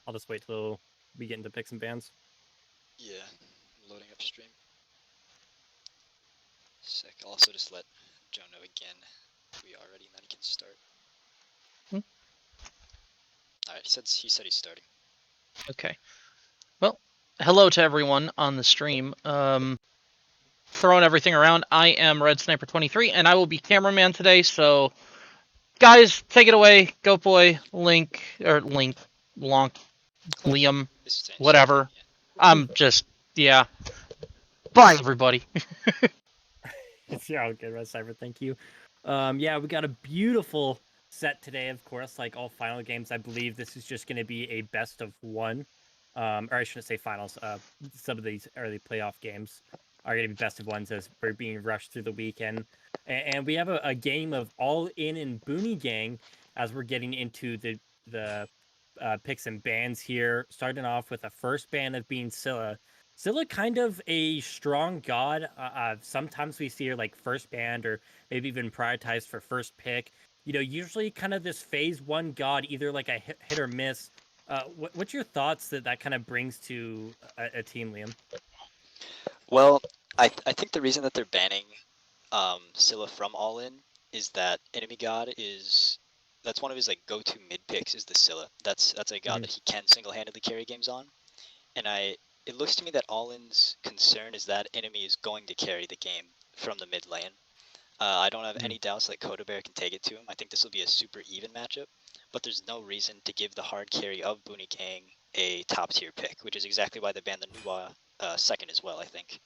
I'll just wait till we get into picks and bans. Yeah, loading up stream. Sick. I'll also just let Joe know again we are ready and then he can start. Alright, he said he's starting. Okay. Well, hello to everyone on the stream. Throwing everything around, I am Red Sniper 23, and I will be cameraman today, so guys, take it away. Goat Boy, Link, Lonk, Liam, whatever. I'm just, yeah. Bye, everybody. Yeah, okay, Red Cyber, thank you. Yeah, we got a beautiful set today, of course, like all final games. I believe this is just going to be a best of one. Or I shouldn't say finals. Some of these early playoff games are going to be best of ones as we're being rushed through the weekend. And we have a game of All In and Boony Gang as we're getting into the picks and bans here. Starting off with the first ban of being Scylla. Scylla kind of a strong god. Sometimes we see her like first banned or maybe even prioritized for first pick. Usually kind of this phase one god, either like a hit or miss. What's your thoughts that kind of brings to a team, Liam? Well, I think the reason that they're banning Scylla from All In is that Enemy God that's one of his like go-to mid picks is the Scylla. That's a god that he can single-handedly carry games on, and it looks to me that All In's concern is that Enemy is going to carry the game from the mid lane. I don't have any doubts that Coda Bear can take it to him. I think this will be a super even matchup, but there's no reason to give the hard carry of Boony Gang a top tier pick, which is exactly why they banned the Nuwa second as well, I think.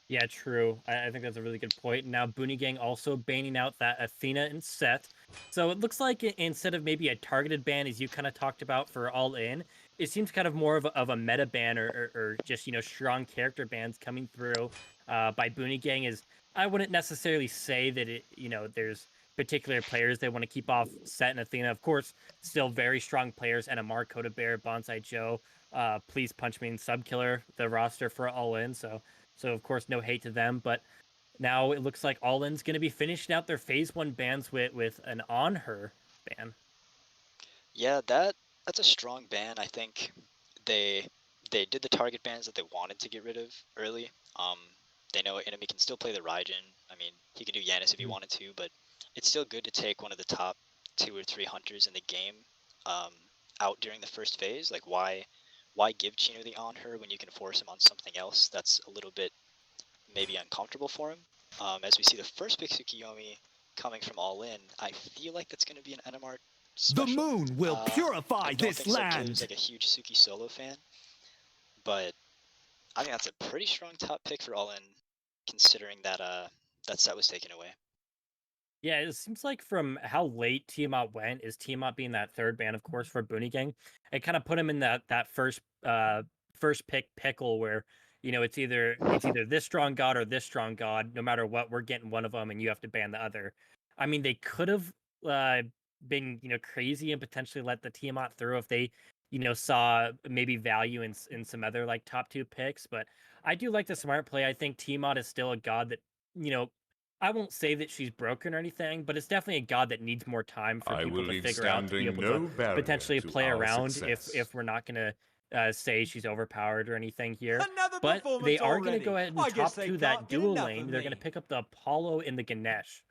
Yeah, true. I think that's a really good point. Now, Boony Gang also banning out that Athena and Set. So it looks like instead of maybe a targeted ban, as you kind of talked about for All In, it seems kind of more of a meta ban or just, strong character bans coming through by Boony Gang. Is I wouldn't necessarily say that there's particular players they want to keep off Set and Athena. Of course, still very strong players. And Amar, Coda Bear, Bonsai Joe, Please Punch Me, and Subkiller, the roster for All In. So of course, no hate to them, but now it looks like All In's going to be finishing out their phase one bans with an On Her ban. Yeah, that's a strong ban. I think they did the target bans that they wanted to get rid of early. They know Enemy can still play the Raijin. I mean, he could do Yanis if he wanted to, but it's still good to take one of the top 2 or 3 hunters in the game out during the first phase. Like, why give Chino the On Her when you can force him on something else that's a little bit maybe uncomfortable for him? As we see the first pick Tsukiyomi coming from All In, I feel like that's going to be an NMR special. The moon will purify this land. I don't think Subkiller is like a huge Suki solo fan, but I think that's a pretty strong top pick for All In, considering that that set was taken away. Yeah, it seems like from how late Tiamat went, is Tiamat being that third ban, of course, for Boony Gang, it kind of put him in that first pick pickle where it's either this strong god or this strong god. No matter what, we're getting one of them, and you have to ban the other. I mean, they could have been crazy and potentially let the Tiamat through if they saw maybe value in some other like top two picks. But I do like the smart play. I think Tiamat is still a god that I won't say that she's broken or anything, but it's definitely a god that needs more time for people to figure out to be able to potentially play around if we're not going to say she's overpowered or anything here. But they are going to go ahead and top two that dual lane. They're going to pick up the Apollo and the Ganesh.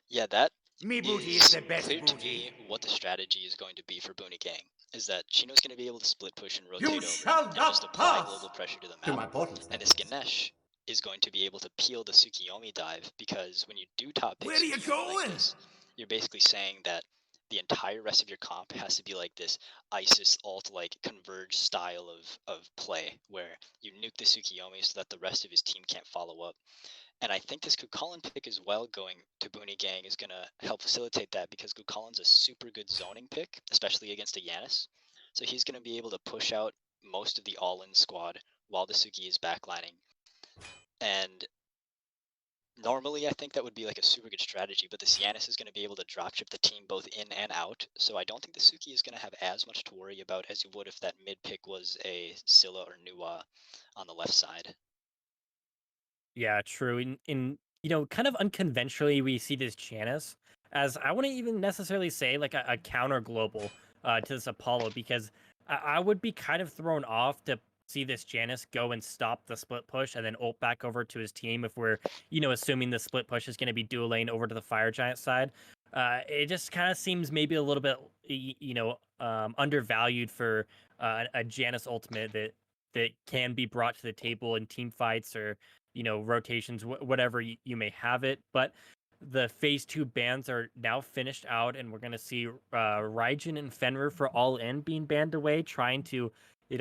Yeah, that Me Booty is the best clear to booty. me what the strategy is going to be for Boony Gang. Is that Chino's going to be able to split push and rotate You over shall and not just apply pass global pressure to the to my map. portal And this Ganesh is going to be able to peel the Tsukiyomi dive, because when you do top pick Where are you Tsukiyomi like going? this, you're basically saying that the entire rest of your comp has to be like this ISIS alt like converge style of play where you nuke the Tsukiyomi so that the rest of his team can't follow up. And I think this Kukulin pick as well going to Boony Gang is going to help facilitate that, because Kukulin's a super good zoning pick, especially against a Yanis. So he's going to be able to push out most of the all-in squad while the Suki is backlining. And normally I think that would be like a super good strategy, but this Yanis is going to be able to dropship the team both in and out. So I don't think the Suki is going to have as much to worry about as you would if that mid pick was a Scylla or Nuwa on the left side. Yeah, true. In kind of unconventionally, we see this Janus as I wouldn't even necessarily say like a counter global. to this Apollo, because I would be kind of thrown off to see this Janus go and stop the split push and then ult back over to his team if we're, assuming the split push is going to be dueling over to the Fire Giant side. It just kind of seems maybe a little bit, undervalued for a Janus ultimate that can be brought to the table in team fights or rotations, whatever you may have it. But the phase 2 bans are now finished out, and we're going to see Raijin and Fenrir for All In being banned away, trying to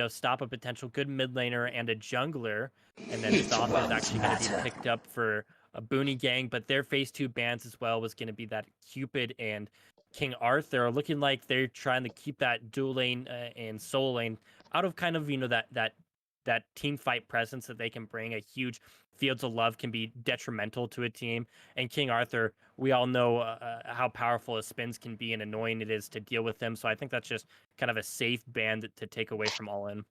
stop a potential good mid laner and a jungler. And then Thoth is actually going to be picked up for a Boony gang, but their phase 2 bans as well was going to be that Cupid and King Arthur are looking like they're trying to keep that dual lane and solo lane out of kind of that team fight presence that they can bring. A huge Fields of Love can be detrimental to a team, and King Arthur, we all know how powerful his spins can be and annoying it is to deal with them. So I think that's just kind of a safe ban to take away from All In.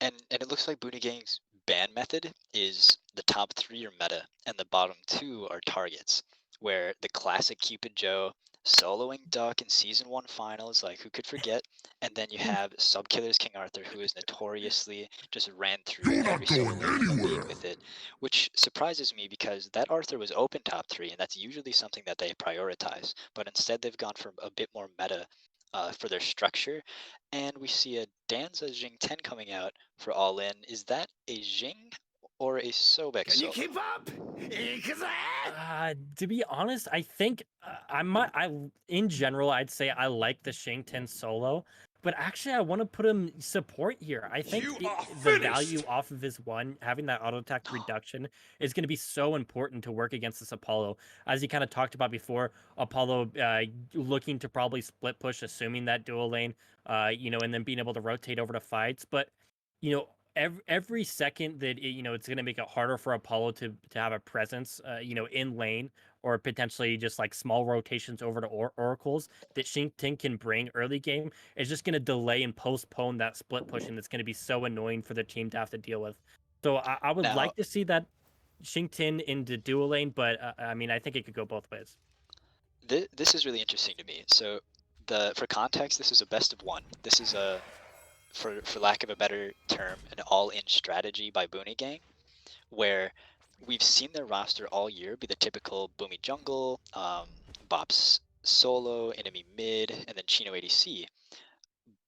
And it looks like Boony Gang's ban method is the top 3 are meta and the bottom 2 are targets, where the classic Cupid Joe soloing Duck in season 1 finals, like who could forget? And then you have Subkiller's King Arthur, who is notoriously just ran through every solo lane in the league with it, which surprises me because that Arthur was open top 3, and that's usually something that they prioritize. But instead, they've gone for a bit more meta for their structure, and we see a Danza Jing 10 coming out for All In. Is that a Jing or a Sobek Can you solo? keep up? To be honest, I think in general, I'd say I like the Shang 10 solo, but actually I want to put him support here. I think the value off of his one, having that auto attack reduction, is going to be so important to work against this Apollo. As you kind of talked about before, Apollo looking to probably split push, assuming that dual lane, and then being able to rotate over to fights. But, every second that it's going to make it harder for Apollo to have a presence, in lane, or potentially just like small rotations over to oracles that Shington can bring early game, is just going to delay and postpone that split push, and it's going to be so annoying for the team to have to deal with. So I would like to see that Shington into dual lane, but I mean, I think it could go both ways. This is really interesting to me. So for context, this is a best of 1. This is a, for lack of a better term, an all-in strategy by Boony Gang, where we've seen their roster all year be the typical Boomy jungle, Bops solo, enemy mid, and then Chino ADC.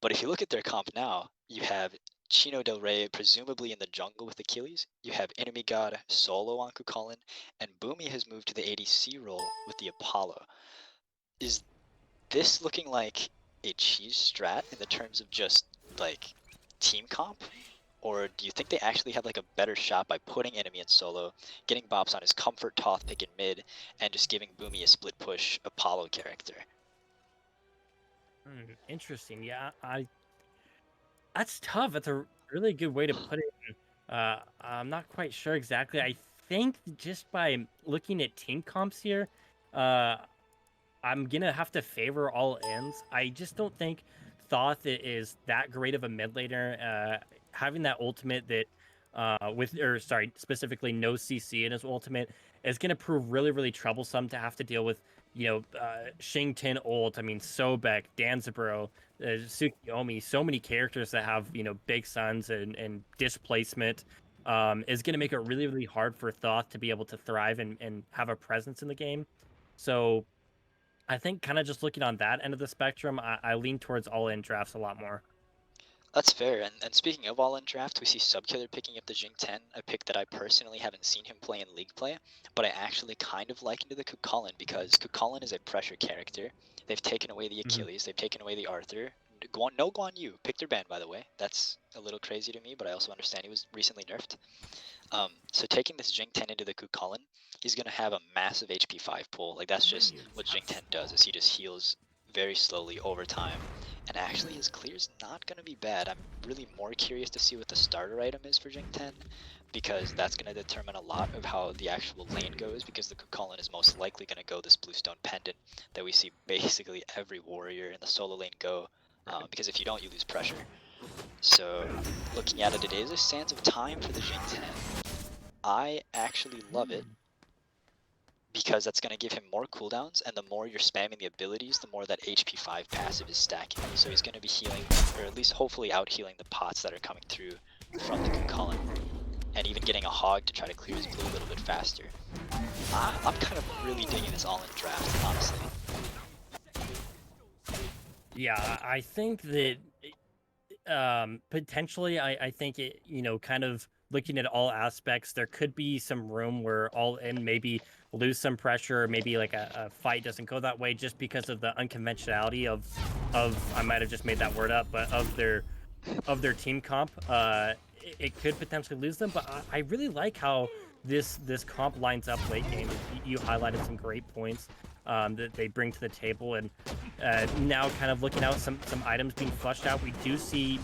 But if you look at their comp now, you have Chino Del Rey presumably in the jungle with Achilles, you have Enemy God solo on Kukulin, and Boomy has moved to the ADC role with the Apollo. Is this looking like a cheese strat in the terms of just like team comp, or do you think they actually have like a better shot by putting enemy in solo, getting Bops on his comfort Toth pick in mid, and just giving Boomy a split push Apollo character? Interesting. Yeah, that's tough. That's a really good way to put it. I'm not quite sure exactly. I think just by looking at team comps here, I'm gonna have to favor All Ins. I just don't think Thoth is that great of a mid laner. Having that ultimate that specifically no CC in his ultimate is gonna prove really, really troublesome to have to deal with. Shing 10 ult. I mean, Sobek, Danzaburo, Tsukiyomi, so many characters that have big suns and displacement. Is gonna make it really, really hard for Thoth to be able to thrive and have a presence in the game. So I think kind of just looking on that end of the spectrum, I lean towards all-in drafts a lot more. That's fair, and speaking of all-in draft, we see Subkiller picking up the Jing 10, a pick that I personally haven't seen him play in league play, but I actually kind of like into the Kukulin because Kukulin is a pressure character. They've taken away the Achilles, they've taken away the Arthur. No Guan Yu, picked their ban by the way. That's a little crazy to me, but I also understand he was recently nerfed. So taking this Jing 10 into the Kukulin, he's going to have a massive HP 5 pull. Like that's just what Jing 10 does, is he just heals very slowly over time. And actually his clear's not going to be bad. I'm really more curious to see what the starter item is for Jing 10, because that's going to determine a lot of how the actual lane goes, because the Kukulin is most likely going to go this Bluestone Pendant that we see basically every warrior in the solo lane go, because if you don't, you lose pressure. So looking at it, it is a Sands of Time for the Jing 10. I actually love it. because that's going to give him more cooldowns, and the more you're spamming the abilities, the more that HP 5 passive is stacking. So he's going to be healing, or at least hopefully out healing the pots that are coming through from the Concurrent, and even getting a hog to try to clear his blue a little bit faster. I'm kind of really digging this all-in draft, honestly. Yeah, I think that potentially, I think it, kind of looking at all aspects, there could be some room where all in maybe lose some pressure, or maybe like a fight doesn't go that way just because of the unconventionality of I might have just made that word up, but of their team comp. It could potentially lose them, but I really like how this comp lines up late game. You highlighted some great points that they bring to the table, and now kind of looking out some items being flushed out, we do see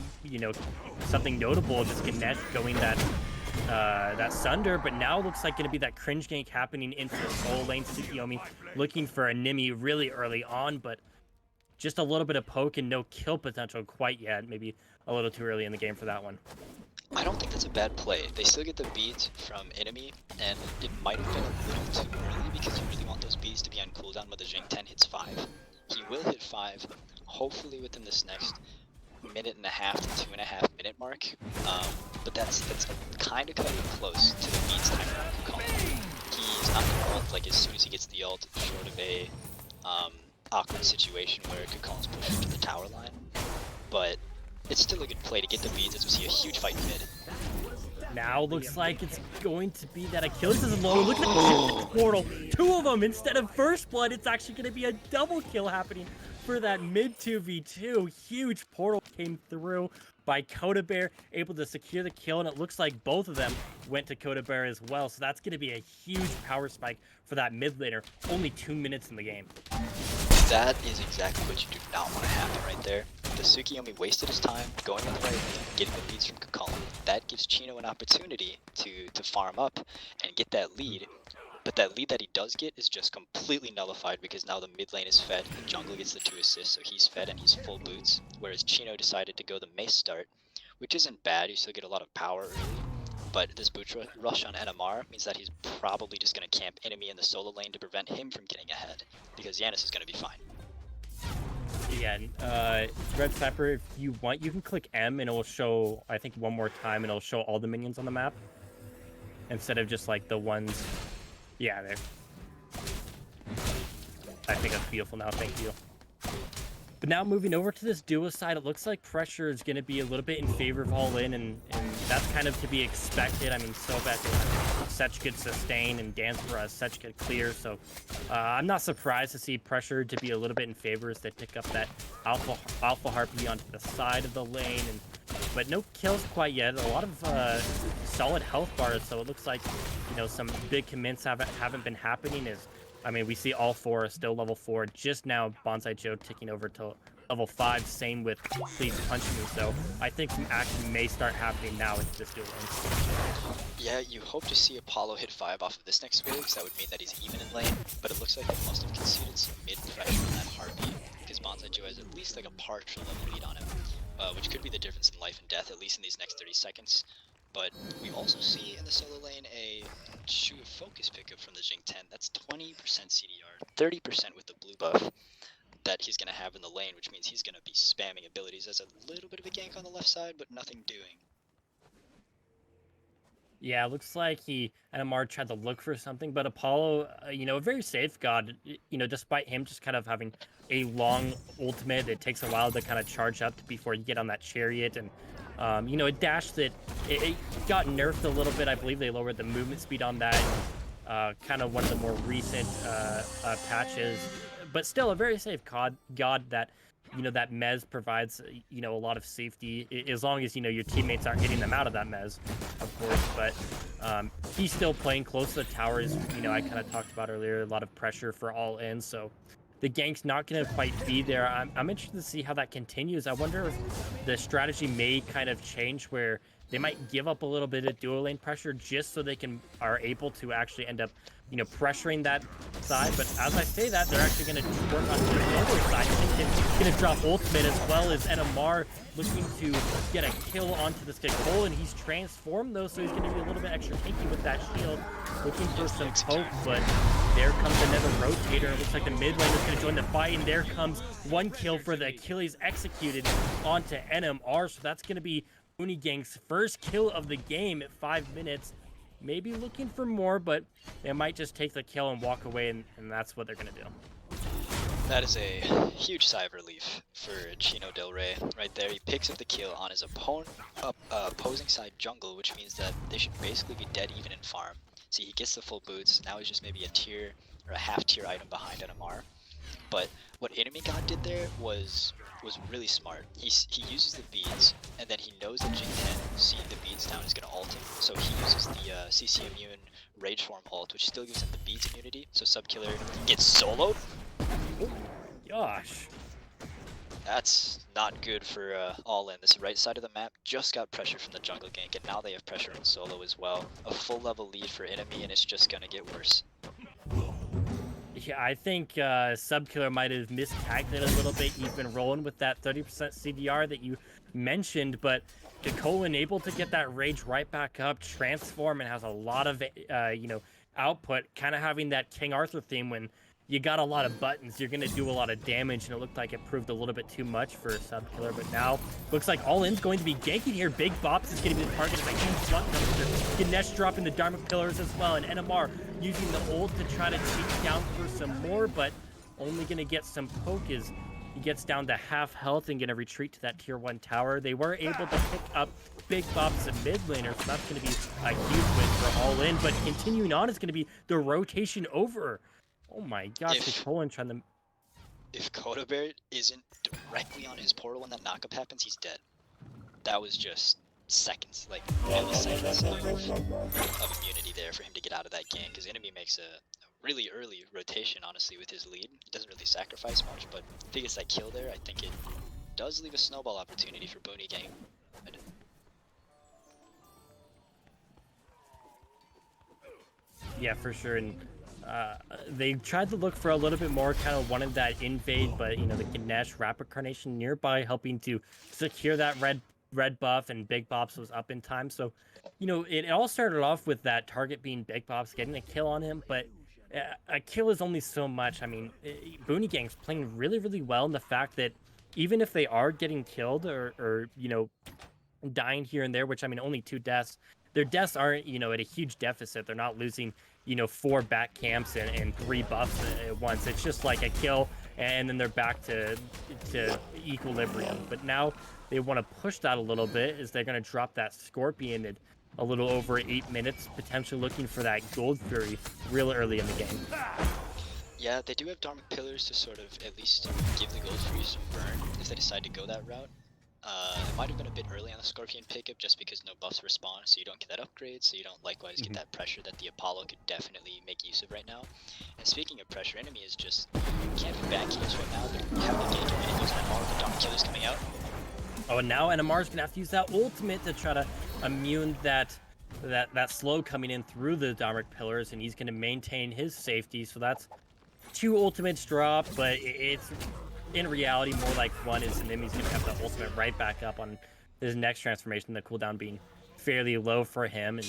something notable, just Ganesh going that Sunder, but now looks like going to be that cringe gank happening into the soul lane. Tsukiyomi looking for a Nimi really early on, but just a little bit of poke and no kill potential quite yet. Maybe a little too early in the game for that one. I don't think that's a bad play. They still get the beads from enemy, and it might have been a little too early because you really want those beads to be on cooldown when the Jing 10 hits 5. He will hit 5, hopefully within this next minute and a half to 2.5 minute mark. But that's kind of cutting close to the beads timer on Kukon. He's not going to ult like as soon as he gets the ult, short of a awkward situation where Kukon's pushed to the tower line. But it's still a good play to get the beads as we see a huge fight mid. Now looks like it's going to be that Achilles is low. Look at the portal. 2 of them instead of first blood. It's actually going to be a double kill happening for that mid 2v2. Huge portal came through by Coda Bear, able to secure the kill, and it looks like both of them went to Coda Bear as well. So that's going to be a huge power spike for that mid laner. Only 2 minutes in the game. That is exactly what you do not want to happen right there. The Tsukiyomi wasted his time going on the right lane, getting the beads from Kakali. That gives Chino an opportunity to farm up and get that lead. But that lead that he does get is just completely nullified because now the mid lane is fed, the jungle gets the 2 assists, so he's fed and he's full boots. Whereas Chino decided to go the mace start, which isn't bad, you still get a lot of power early. But this boot rush on NMR means that he's probably just going to camp enemy in the solo lane to prevent him from getting ahead, because Yanis is going to be fine. Yeah, Red Sniper, if you want, you can click M and it will show, I think one more time, and it'll show all the minions on the map. Instead of just like the ones, yeah, there. I think that's beautiful now, thank you. But now moving over to this duo side, it looks like pressure is going to be a little bit in favor of all in, and that's kind of to be expected. I mean, Sobek has such good sustain, and Dansborough has such good clear, so I'm not surprised to see pressure to be a little bit in favor as they pick up that Alpha Harpy onto the side of the lane, but no kills quite yet. A lot of solid health bars, so it looks like some big commits haven't been happening. I mean, we see all 4 are still level 4. Just now, Bonsai Joe ticking over to level 5. Same with Please Punch Me. So I think some action may start happening now into this duel lane. Yeah, you hope to see Apollo hit 5 off of this next wave, because that would mean that he's even in lane. But it looks like they must have conceded some mid pressure on that Harpy, because Bonsai Joe has at least like a partial level lead on him, which could be the difference in life and death, at least in these next 30 seconds. But we also see in the solo lane a Shu focus pickup from the Jing 10. That's 20% CDR, 30% with the blue buff that he's going to have in the lane, which means he's going to be spamming abilities as a little bit of a gank on the left side, but nothing doing. Yeah, it looks like NMR tried to look for something, but Apollo, a very safe god, despite him just kind of having a long ultimate, it takes a while to kind of charge up before you get on that chariot, and a dash that it got nerfed a little bit. I believe they lowered the movement speed on that, kind of one of the more recent patches, but still a very safe god that that mez provides a lot of safety, as long as your teammates aren't hitting them out of that mez, of course. But he's still playing close to the towers. I kind of talked about earlier, a lot of pressure for all in, so the gank's not going to quite be there. I'm interested to see how that continues. I wonder if the strategy may kind of change, where they might give up a little bit of dual lane pressure just so they are able to actually end up pressuring that side. But as I say that, they're actually going to work on the other side. It's going to drop ultimate, as well as NMR looking to get a kill onto the stick hole, and he's transformed though, so he's going to be a little bit extra tanky with that shield, looking for some poke, but There comes another rotator. It looks like the mid lane is going to join the fight, and there comes one kill for the Achilles executed onto NMR. So that's going to be Boony Gang's first kill of the game at 5 minutes. Maybe looking for more, but they might just take the kill and walk away, and that's what they're going to do. That is a huge sigh of relief for Chino Del Rey right there. He picks up the kill on his opposing side jungle, which means that they should basically be dead even in farm. See, he gets the full boots. Now he's just maybe a tier or a half tier item behind NMR. But what Enemy God did there was really smart. He uses the beads, and then he knows that Jing-Ten, seeing the beads down, is going to ult him. So he uses the CC immune Rage Form ult, which still gives him the beads immunity. So Subkiller gets soloed. Oh, gosh. That's not good for all in. This right side of the map just got pressure from the jungle gank, and now they have pressure on solo as well. A full level lead for Enemy, and it's just going to get worse. Yeah, I think Subkiller might have miscalculated a little bit. He's been rolling with that 30% CDR that you mentioned, but Kakolin able to get that rage right back up, transform, and has a lot of output, kind of having that King Arthur theme when you got a lot of buttons, you're going to do a lot of damage, and it looked like it proved a little bit too much for Subkiller, but now looks like All In's going to be ganking here. Big Bops is going to be the target. It's like huge slot dumpster. Ganesh dropping the Dharma Pillars as well, and NMR using the ult to try to take down for some more, but only going to get some poke as he gets down to half health and going to retreat to that tier 1 tower. They were able to pick up Big Bops and mid laner, so that's going to be a huge win for All In, but continuing on is going to be the rotation over. Oh my gosh, Kakolin trying to... If Kodabear isn't directly on his portal when that knockup happens, he's dead. That was just seconds, like milliseconds of immunity there for him to get out of that game, because Enemy makes a really early rotation, honestly, with his lead. He doesn't really sacrifice much, but if he gets that kill there, I think it does leave a snowball opportunity for Boony Gang. Yeah, for sure, and they tried to look for a little bit more, kind of wanted that invade, but the Ganesh Rapid Carnation nearby helping to secure that red buff, and Big Bops was up in time. So, it all started off with that target being Big Bops, getting a kill on him, but a kill is only so much. I mean, Boony Gang's playing really, really well in the fact that even if they are getting killed or dying here and there, which, I mean, only 2 deaths, their deaths aren't, at a huge deficit. They're not losing 4 back camps and 3 buffs at once. It's just like a kill, and then they're back to equilibrium. But now they want to push that a little bit, as they're going to drop that Scorpion at a little over 8 minutes, potentially looking for that Gold Fury real early in the game. Yeah, they do have Dharma Pillars to sort of at least give the Gold Fury some burn if they decide to go that route. It might have been a bit early on the Scorpion pickup just because no buffs respawn, so you don't get that upgrade, so you don't likewise get that pressure that the Apollo could definitely make use of right now. And speaking of pressure, Enemy is just camping back camps right now. They're having a gank and use NMR with the Dharma Killers coming out. Oh, and now NMR's gonna have to use that ultimate to try to immune that slow coming in through the Dharmic Pillars, and he's gonna maintain his safety. So that's 2 ultimates drop, but it's in reality more like 1, is Enemy's gonna have the ultimate right back up on his next transformation, the cooldown being fairly low for him. And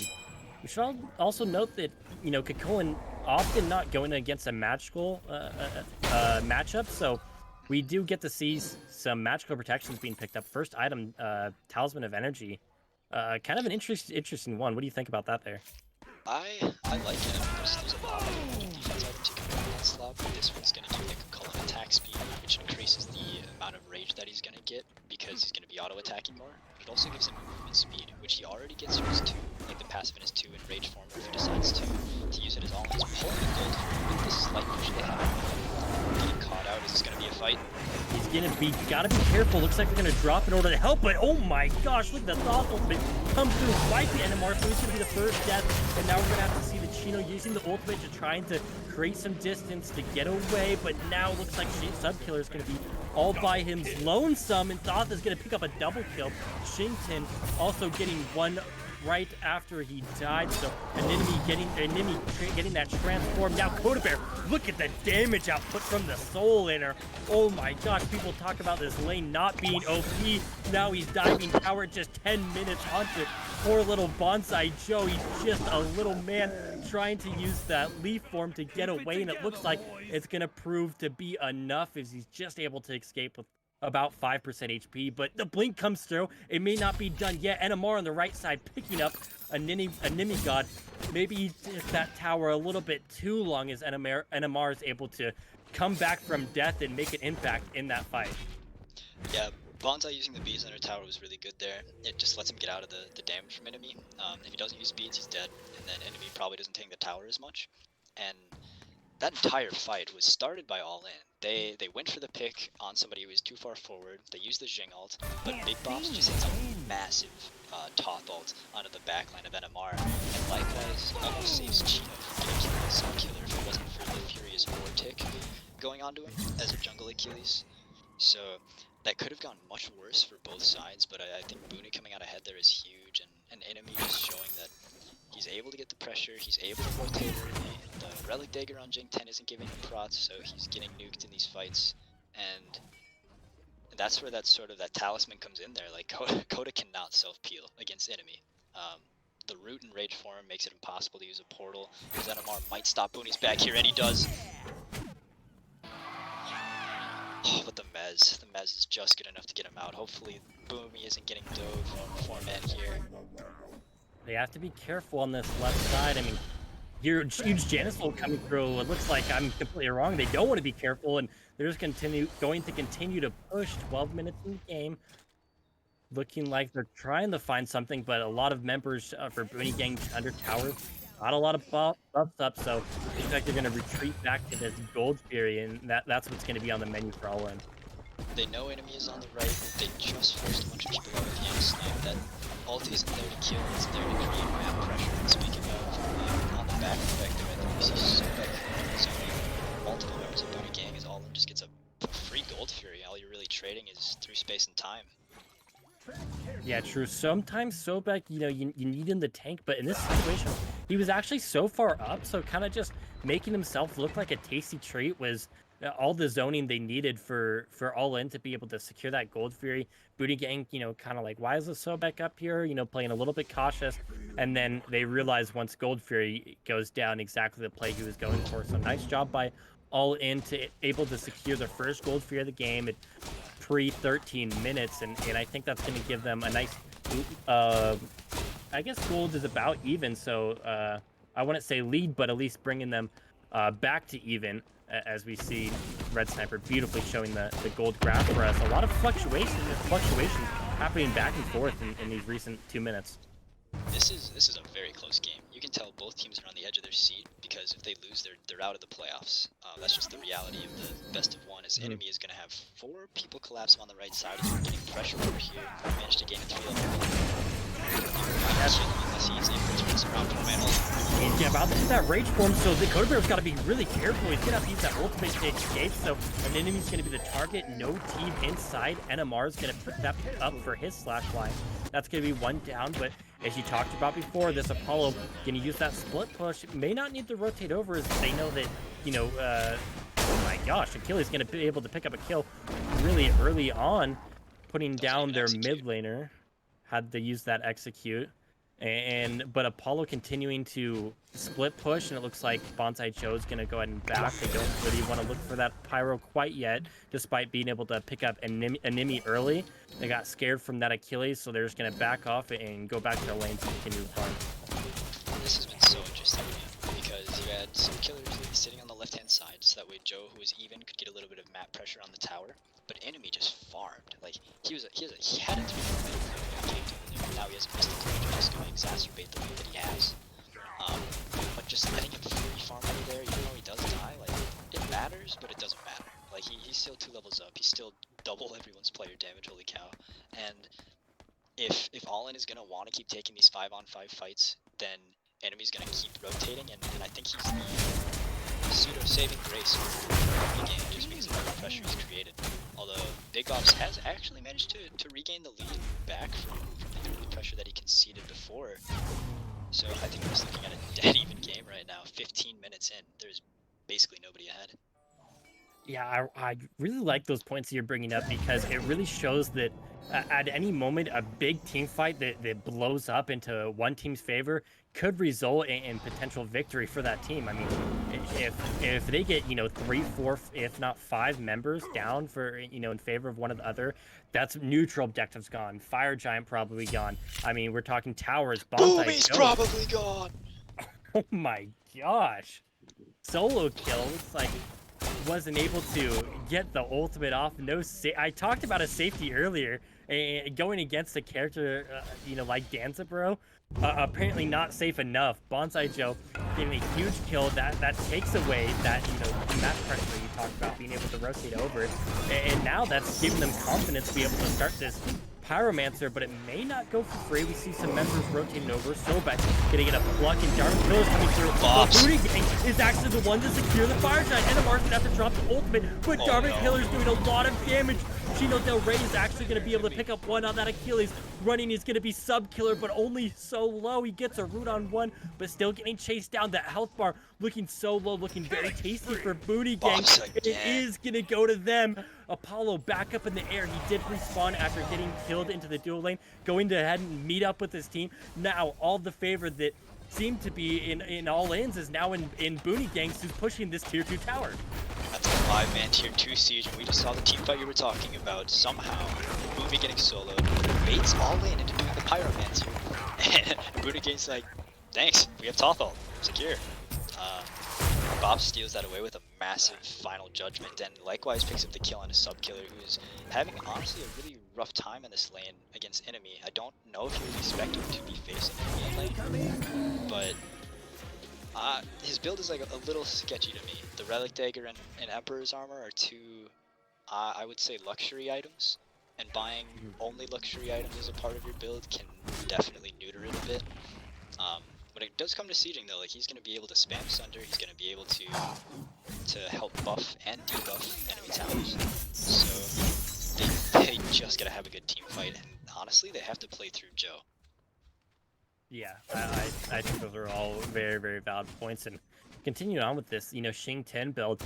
we should also note that Kakolin often not going against a magical matchup, so we do get to see some magical protections being picked up. First item, Talisman of Energy. Kind of an interesting one. What do you think about that there? I like it. There's a lot of defense items you can put in that slot, but this one's going to give Kakolin attack speed, which increases the amount of rage that he's going to get because he's going to be auto-attacking more. But it also gives him movement speed, which he already gets from his 2, like the passive in his 2 in rage form, if he decides to use it as all. He's pulling the gold with the slight push they have. Getting caught out. Is this going to be a fight? He's gotta be careful. Looks like they're gonna drop in order to help, but oh my gosh, look at the Thoth ultimate come through, wipe the NMR, so he's gonna be the first death, and now we're gonna have to see the Chino using the ultimate to trying to create some distance to get away, but now it looks like Subkiller is gonna be all by him lonesome, and Thoth is gonna pick up a double kill. Shinton also getting one right after he died, so an enemy getting that transform. Now Kodabear, look at the damage output from the Soul Laner. Oh my gosh, people talk about this lane not being OP. Now he's diving tower just 10 minutes onto poor little Bonsai Joe, he's just a little man trying to use that leaf form to get away, and it looks like it's going to prove to be enough as he's just able to escape with about 5% HP, but the blink comes through. It may not be done yet. Enamar on the right side picking up a Nimi God. Maybe he did that tower a little bit too long as Enamar is able to come back from death and make an impact in that fight. Yeah, Bonsai using the beads on her tower was really good there. It just lets him get out of the damage from enemy. If he doesn't use beads, he's dead, and then enemy probably doesn't tank the tower as much. And that entire fight was started by All In. They went for the pick on somebody who was too far forward. They used the Jing ult, but Big Boss just hits a massive Toth ult onto the backline of NMR, and likewise almost saves Cheetah from getting killed by Sun Killer if it wasn't for the Furious Vortic going onto him as a jungle Achilles. So that could have gone much worse for both sides, but I think Boony coming out ahead there is huge, and enemy just showing that he's able to get the pressure, he's able to rotate early. The Relic Dagger on Jing 10 isn't giving him prots, so he's getting nuked in these fights, and that's where that sort of that talisman comes in there. Like Coda cannot self-peel against enemy. The root and rage form makes it impossible to use a portal. Zenimar might stop Boony's back here, and he does. Oh, but the Mez is just good enough to get him out. Hopefully Boony isn't getting dove for men here. They have to be careful on this left side. I mean, huge Janus ult coming through. It looks like I'm completely wrong. They don't want to be careful, and they're just going to continue to push. 12 minutes in the game. Looking like they're trying to find something, but a lot of members for Boony Gang under towers. Not a lot of buffs up, so it looks like they're going to retreat back to this Gold Fury, and that's what's going to be on the menu for All In. They know enemy is on the right. They just forced a bunch of people out with the snipe. That ult isn't there to kill, it's there to create map pressure. And speaking of, on the back effect there, I think we see Sobek zoning multiple members of Boony Gang as All In just gets a free Gold Fury. All you're really trading is through space and time. Yeah, true. Sometimes Sobek, you need him to tank, but in this situation, he was actually so far up, so kind of just making himself look like a tasty treat was all the zoning they needed for All In to be able to secure that Gold Fury. Boony Gang, kind of like, why is the Sobek up here? Playing a little bit cautious, and then they realize once Gold Fury goes down exactly the play he was going for. So nice job by All In to able to secure the first Gold Fury of the game. Pre-13 minutes, and I think that's going to give them a nice, I guess gold is about even, so I wouldn't say lead, but at least bringing them back to even, as we see Red Sniper beautifully showing the gold graph for us. A lot of fluctuation happening back and forth in these recent 2 minutes. This is a very close game. You can tell both teams are on the edge of their seat, because if they lose, they're out of the playoffs. That's just the reality of the best of one. Is enemy is going to have 4 people collapse on the right side as we're getting pressure over here. Managed to gain a 3-level. He's about to hit that rage form, so the Coda Bear's got to be really careful. He's going to have to use that ultimate to escape, so an enemy's going to be the target. No team inside. NMR is going to put that up for his slash line. That's going to be 1 down, but as you talked about before, this Apollo going to use that split push. May not need to rotate over as they know that, oh my gosh, Achilles going to be able to pick up a kill really early on, putting down their mid laner. Had to use that execute. But Apollo continuing to split push, and it looks like Bonsai Joe's going to go ahead and back. They don't really want to look for that pyro quite yet, despite being able to pick up a Nimi early. They got scared from that Achilles, so they're just going to back off and go back to their lane to continue the farm. This has been so interesting because you had some killers sitting on the left-hand side, so that way Joe, who was even, could get a little bit of map pressure on the tower. But enemy just farmed. Like he had a 3-minute game. Now he has a pistol cleaver that's going to exacerbate the lead that he has. But just letting him free farm over there, even though he does die, like, it matters, but it doesn't matter. Like, he's still 2 levels up. He's still double everyone's player damage, holy cow. And if All In is going to want to keep taking these 5-on-5 fights, then enemy's going to keep rotating, and I think he's the pseudo-saving grace for the game, just because of how much pressure he's created. Although Big Bops has actually managed to regain the lead back from the early pressure that he conceded before. So I think we're just looking at a dead even game right now. 15 minutes in, there's basically nobody ahead. Yeah, I really like those points that you're bringing up, because it really shows that at any moment, a big team fight that blows up into one team's favor could result in potential victory for that team. I mean, if they get 3, 4, if not 5 members down for in favor of one or the other, that's neutral objectives gone. Fire Giant probably gone. I mean, we're talking towers, bonsai. Boomy's probably gone. Oh my gosh, solo kill. Looks like wasn't able to get the ultimate off. No, I talked about a safety earlier, and going against a character, like Danza Bro, apparently not safe enough. Bonsai Joe getting a huge kill that takes away that map pressure you talked about, being able to rotate over, and now that's giving them confidence to be able to start this Pyromancer, but it may not go for free. We see some members rotating over. Sobek gonna get a pluck, and Dark Pillars coming through. But Boony Gang is actually the one to secure the Fire Giant. NMR's gonna have to drop the ultimate, but Dark Pillars doing a lot of damage. Chino Del Rey is actually gonna be able to pick up one on that Achilles. Running is gonna be sub-killer, but only so low. He gets a root on one, but still getting chased down. That health bar looking so low, looking very tasty for Boony Gang. It is gonna go to them. Apollo back up in the air. He did respawn after getting killed into the dual lane, going to head and meet up with his team. Now all the favor that seemed to be in all ins is now in Boony Gangs, who's pushing this tier 2 tower. That's a 5-man tier 2 siege, and we just saw the team fight you were talking about. Somehow, Boony getting soloed, baits all in into doing the Pyromancer. And Boony Gangs like, thanks, we have Tothal, secure. Bob steals that away with a massive final judgment, and likewise picks up the kill on a sub-killer who's having honestly a really rough time in this lane against enemy. I don't know if he was expecting to be facing enemy in lane, but his build is like a little sketchy to me. The Relic Dagger and Emperor's Armor are two, I would say, luxury items, and buying only luxury items as a part of your build can definitely neuter it a bit. When it does come to sieging though, like he's gonna be able to spam Sunder, he's gonna be able to help buff and debuff enemy towers. So they just gotta have a good team fight, and honestly, they have to play through Joe. Yeah, I think those are all very, very valid points. And continuing on with this, Xing 10 build,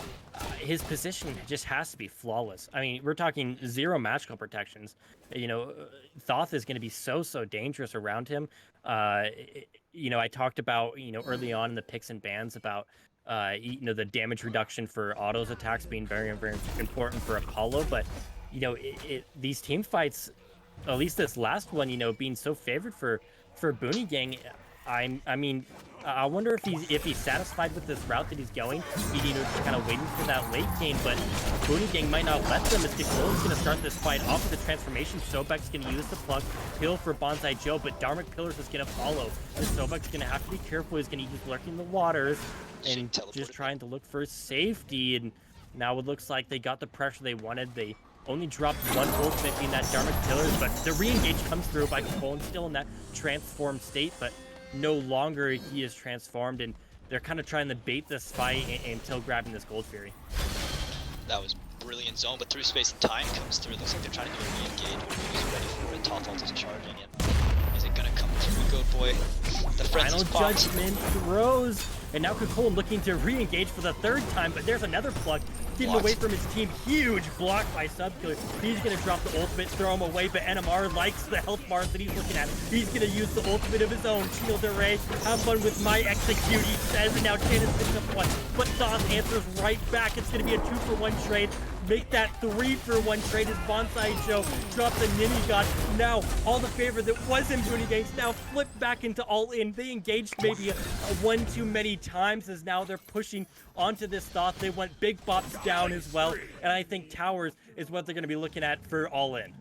his position just has to be flawless. I mean, we're talking 0 magical protections. Thoth is going to be so dangerous around him. I talked about, early on in the picks and bans about, the damage reduction for autos attacks being very, very important for Apollo. But, these team fights, at least this last one, being so favored for Boony Gang, I wonder if he's satisfied with this route that he's going. He's just kind of waiting for that late game, but Boony Gang might not let them, as Kiko's going to start this fight off with the transformation. Sobek's going to use the plug pill for Bonsai Joe, but Dharmic Pillars is going to follow. And Sobek's going to have to be careful. He's going to use Lurking the Waters and just trying to look for safety. And now it looks like they got the pressure they wanted. They only dropped one ultimate being that Dharmic Pillars, but the re-engage comes through by Cole, and still in that transformed state, but no longer he is transformed, and they're kind of trying to bait this fight until grabbing this Gold Fury. That was brilliant zone, but through space and time comes through. It looks like they're trying to do a re-engage, but he's ready for it. Tothalt is charging it. Is it gonna come through, Goat Boy? The final judgment throws, and now Kakol looking to re-engage for the 3rd time, but there's another plug getting away from his team. Huge block by Subkiller. He's gonna drop the ultimate, throw him away, but NMR likes the health bars that he's looking at. He's gonna use the ultimate of his own. Shield Array, have fun with my execute, he says, and now Shannon's picking up one, but Thoth answers right back. It's gonna be a 2-for-1 trade. Make that 3-for-1 trade as Bonsai Joe drops a Nini God. Now, all the favor that was in Boony Gangs now flipped back into all in. They engaged maybe one too many times, as now they're pushing onto this Thoth. They want big bops down as well, and I think towers is what they're going to be looking at for all in.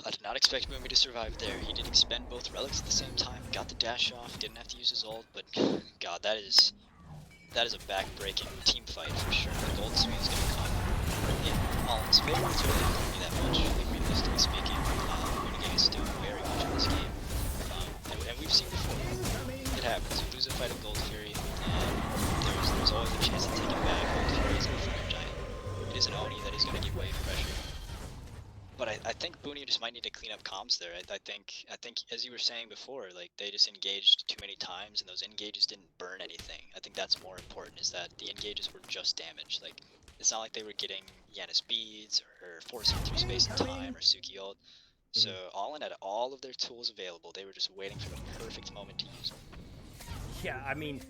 I did not expect Boony to survive there. He did expend both relics at the same time, got the dash off, didn't have to use his ult, but god, that is a back-breaking team fight for sure. The Gold Swing is going to come in all in his favor. It's really not going to be that much, like, realistically speaking. Boony Gang is still very much in this game, and we've seen before. It happens. You lose a fight of Gold Fury, and there's always a chance to take it back. Gold Fury is a Fire Giant. It is an Oni that is going to give wave pressure. But I think Boony just might need to clean up comms there. I think as you were saying before, like they just engaged too many times, and those engages didn't burn anything. I think that's more important, is that the engages were just damage. Like it's not like they were getting Yanis beads or forcing through space and time or Suki ult. So All In had all of their tools available. They were just waiting for the perfect moment to use them. Yeah, I mean,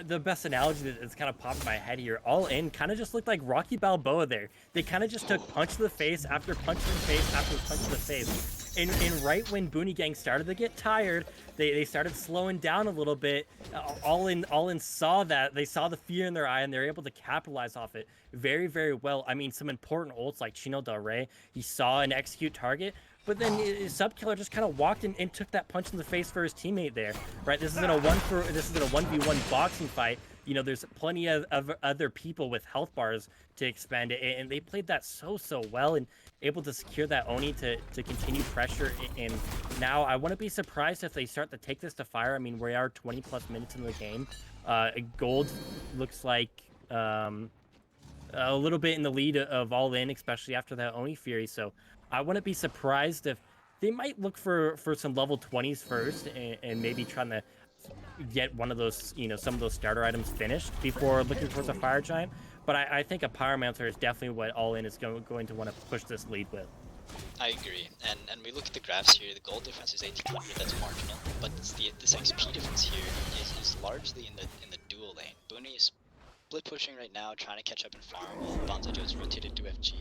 the best analogy that's kind of popped in my head here, All In kind of just looked like Rocky Balboa there. They kind of just took punch to the face after punch to the face after punch to the face. And right when Boony Gang started to get tired, they started slowing down a little bit. All in saw that. They saw the fear in their eye, and they're able to capitalize off it very, very well. I mean, some important ults like Chino Del Rey, he saw an execute target, but then Subkiller just kind of walked in and took that punch in the face for his teammate there, right? This isn't a 1v1 boxing fight. You know, there's plenty of other people with health bars to expend it, and they played that so well and able to secure that Oni to continue pressure. And now I wouldn't be surprised if they start to take this to fire. I mean, we are 20 plus minutes in the game. Gold looks like a little bit in the lead of All In, especially after that Oni Fury. So I wouldn't be surprised if they might look for some level 20s first and maybe trying to get one of those, you know, some of those starter items finished before looking towards a Fire Giant. But I think a Pyromancer is definitely what All In is going to want to push this lead with. I agree, and we look at the graphs here. The gold difference is 1800. That's marginal, but this XP difference here is largely in the dual lane. Boony is split pushing right now, trying to catch up in farm while Bonza Joe's rotated to FG.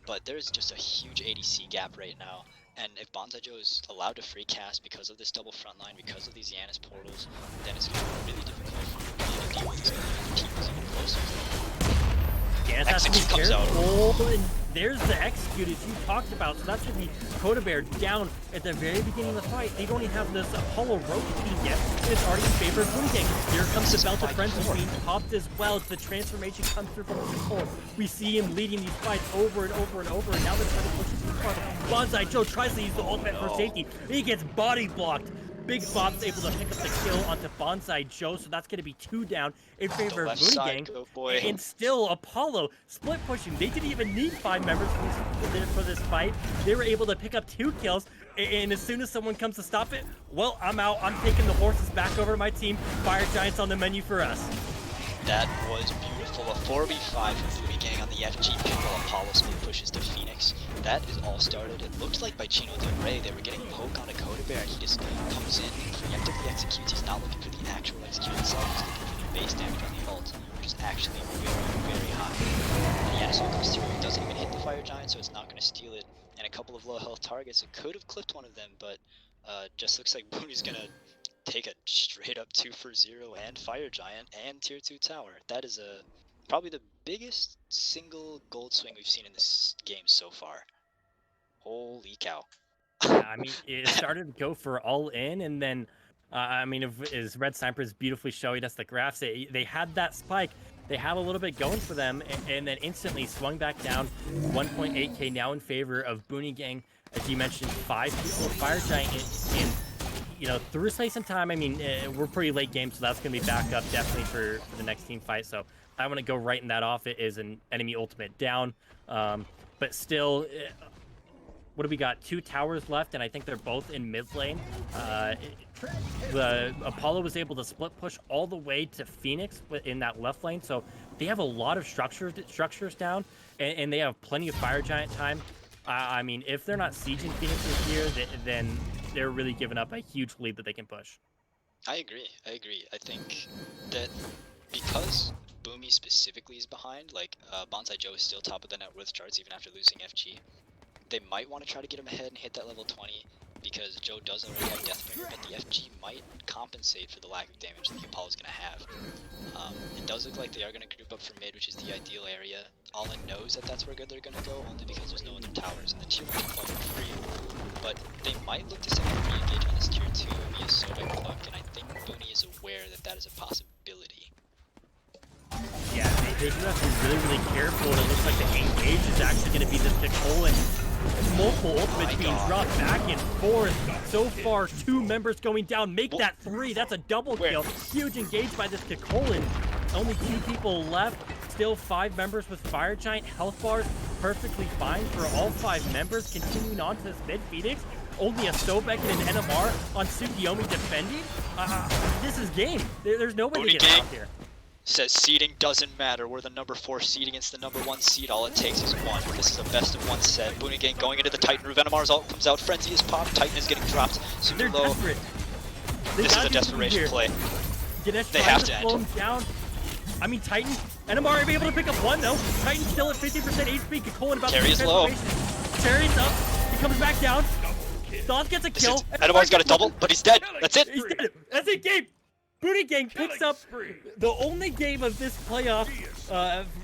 But there's just a huge ADC gap right now, and if Bonza Joe is allowed to free cast because of this double front line, because of these Yanis portals, then it's going to be really difficult for Boony to deal with this team is even closer. Yeah, that's to be careful. And there's the execute as you talked about. So that's going to be Coda Bear down at the very beginning of the fight. They don't even have this Apollo rotating yet. It's already in favor of Boony Gang. Here comes the Belt of Frenzy being popped as well. The transformation comes through from the control. We see him leading these fights over and over and over. And now they're trying to push it too far. Banzai Joe tries to use the ultimate for safety. He gets body blocked. Big Bob's able to pick up the kill onto Bonsai Joe, so that's going to be 2 down in favor of Boony Gang. And still, Apollo split pushing. They didn't even need 5 members for this fight. They were able to pick up 2 kills, and as soon as someone comes to stop it, well, I'm out. I'm taking the horses back over to my team. Fire Giants on the menu for us. That was beautiful. A 4v5 for Boony Gang on the FG pick while Apollo split pushes to Phoenix. That is all started. It looked like by Chino Del Rey they were getting poke on a Coda Bear, and he just comes in and preemptively executes. He's not looking for the actual execute itself, he's looking for the base damage on the ult, which is actually very high. And Yanis comes through, it doesn't even hit the Fire Giant, so it's not going to steal it. And a couple of low health targets, it could have clipped one of them, but just looks like Boony's going to take a straight up 2 for 0 and Fire Giant and tier 2 tower. That is probably the biggest single gold swing we've seen in this game so far. Holy cow. Yeah, I mean, it started to go for All In, and then, I mean, as Red Sniper is beautifully showing us the graphs, they had that spike. They had a little bit going for them, and then instantly swung back down. 1.8k now in favor of Boony Gang. As you mentioned, 5 people, Fire Giant, and you know, through space and time, I mean, we're pretty late game, so that's going to be back up definitely for the next team fight. So I want to go right in that off. It is an enemy ultimate down, but still, what do we got? 2 towers left, and I think they're both in mid lane. The Apollo was able to split push all the way to Phoenix in that left lane, so they have a lot of structures down, and they have plenty of Fire Giant time. I mean, if they're not sieging Phoenix this year, then they're really giving up a huge lead that they can push. I agree. I think that because Boony specifically is behind, like Bonsai Joe is still top of the net worth charts even after losing FG. They might want to try to get him ahead and hit that level 20 because Joe does already have Deathbringer, but the FG might compensate for the lack of damage that the Apollo's going to have. It does look like they are going to group up for mid, which is the ideal area. All In knows that that's where they're going to go, only because there's no other towers, and the tier 1 can fall for free. But they might look to set up a re-engage on this tier 2 via Sobek Puck, and I think Boony is aware that that is a possibility. Yeah, they do have to be really careful, and it looks like the engage is actually going to be this Nicole, and multiple ultimates being dropped back and forth. So far, 2 members going down. Make that 3. That's a double kill. Huge engage by this Nicolan. Only 2 people left. Still 5 members with Fire Giant. Health bars perfectly fine for all 5 members. Continuing on to this mid Phoenix. Only a Sobek and an NMR on Tsukiyomi defending. This is game. There's nobody getting out here. says seeding doesn't matter. We're the number 4 seed against the number 1 seed. All it takes is 1. This is a best of 1 set. Boony Gang going into the Titan. Venomar's ult comes out. Frenzy is popped. Titan is getting dropped. Super They're low. desperate. This is a desperation play. They have to slow end. him down. I mean, Titan and Amari be able to pick up 1 though. Titan's still at 50% HP. Kakolan about Terry to is low. Terry's up. He comes back down. Thoth gets a kill. Edomar's got a double, but he's dead. That's it. He's dead. That's it, game. Boony Gang picks up the only game of this playoff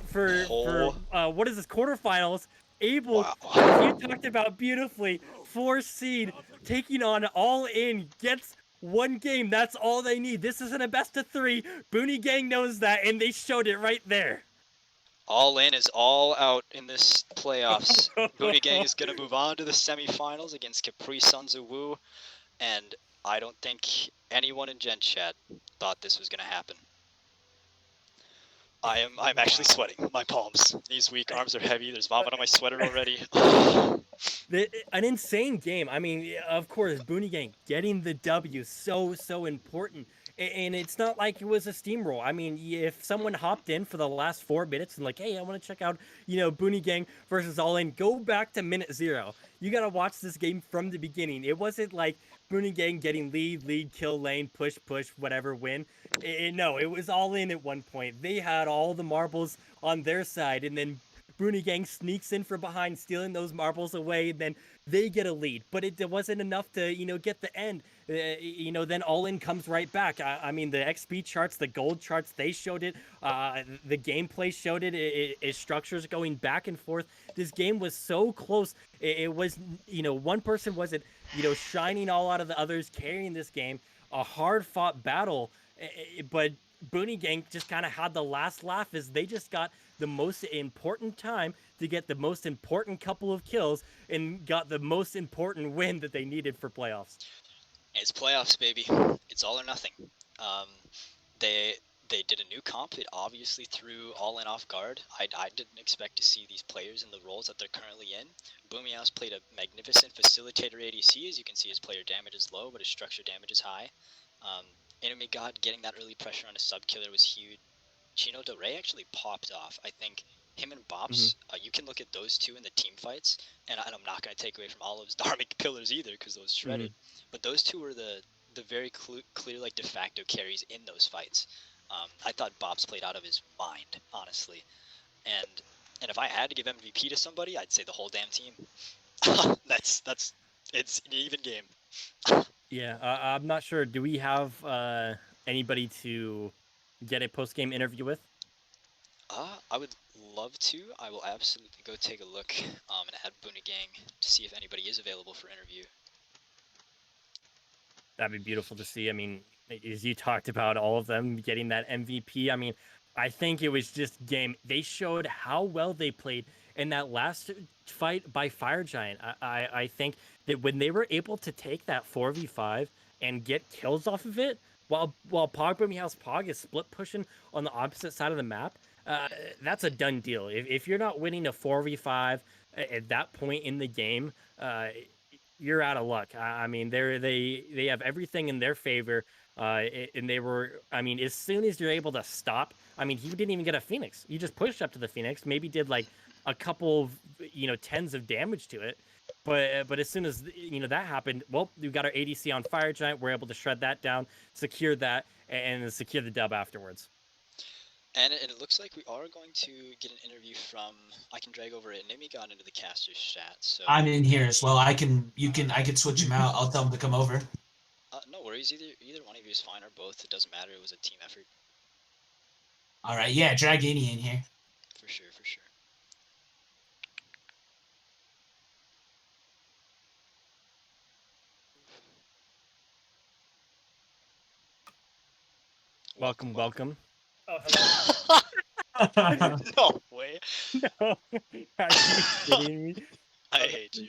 for what is this, quarterfinals, able, as you talked about beautifully, 4 seed taking on All In, gets 1 game. That's all they need. This isn't a best of 3. Boony Gang knows that, and they showed it right there. All In is all out in this playoffs. Boony Gang is going to move on to the semifinals against Capri Sons of Wu, and I don't think anyone in Gen Chat thought this was going to happen. I'm actually sweating. My palms. Knees weak, arms are heavy. There's vomit on my sweater already. An insane game. I mean, of course, Boony Gang getting the W, so important. And it's not like it was a steamroll. I mean, if someone hopped in for the last 4 minutes and like, hey, I want to check out, Boony Gang versus All In, go back to minute 0. You got to watch this game from the beginning. It wasn't like Boony Gang getting lead, kill lane, push, whatever, win. No, it was All In at one point. They had all the marbles on their side, and then Boony Gang sneaks in from behind, stealing those marbles away, and then they get a lead. But it wasn't enough to, get the end. Then All In comes right back. I mean, the XP charts, the gold charts, they showed it. The gameplay showed it. It structures going back and forth. This game was so close. It was, one person wasn't, shining all out of the others, carrying this game. A hard-fought battle, but Boony Gang just kind of had the last laugh as they just got the most important time to get the most important couple of kills and got the most important win that they needed for playoffs. It's playoffs, baby. It's all or nothing. They did a new comp. It obviously threw All In off guard. I didn't expect to see these players in the roles that they're currently in. Boomiaus played a magnificent facilitator ADC. As you can see, his player damage is low, but his structure damage is high. Enemy God getting that early pressure on a sub killer was huge. Chino Del Rey actually popped off. I think him and Bops, you can look at those two in the team fights, and I'm not going to take away from Olive's Dharmic pillars either, because those shredded. But those two were the very clear like de facto carries in those fights. I thought Bops played out of his mind, honestly. And if I had to give MVP to somebody, I'd say the whole damn team. It's an even game. Yeah, I'm not sure. Do we have anybody to get a post-game interview with? I would love to. I will absolutely go take a look and add Boony Gang to see if anybody is available for interview. That'd be beautiful to see. I mean, as you talked about all of them getting that MVP, I mean, I think it was just game. They showed how well they played in that last fight by Fire Giant. I think that when they were able to take that 4v5 and get kills off of it, while Pog Boomyhouse Pog is split pushing on the opposite side of the map, that's a done deal. If you're not winning a 4v5 at that point in the game, you're out of luck. I mean, they have everything in their favor, and they were. I mean, as soon as you're able to stop, I mean, he didn't even get a Phoenix. He just pushed up to the Phoenix, maybe did like a couple, tens of damage to it. But as soon as that happened, well, we got our ADC on Fire Giant. We're able to shred that down, secure that, and secure the dub afterwards. And it looks like we are going to get an interview from. I can drag over Nimigod into the caster's chat. So I'm in here as well. I can switch him out. I'll tell him to come over. No worries. Either one of you is fine or both. It doesn't matter. It was a team effort. All right. Yeah, drag Annie in here. For sure. For sure. Welcome. Oh, hello. No way. No. Are you kidding me? I hate you.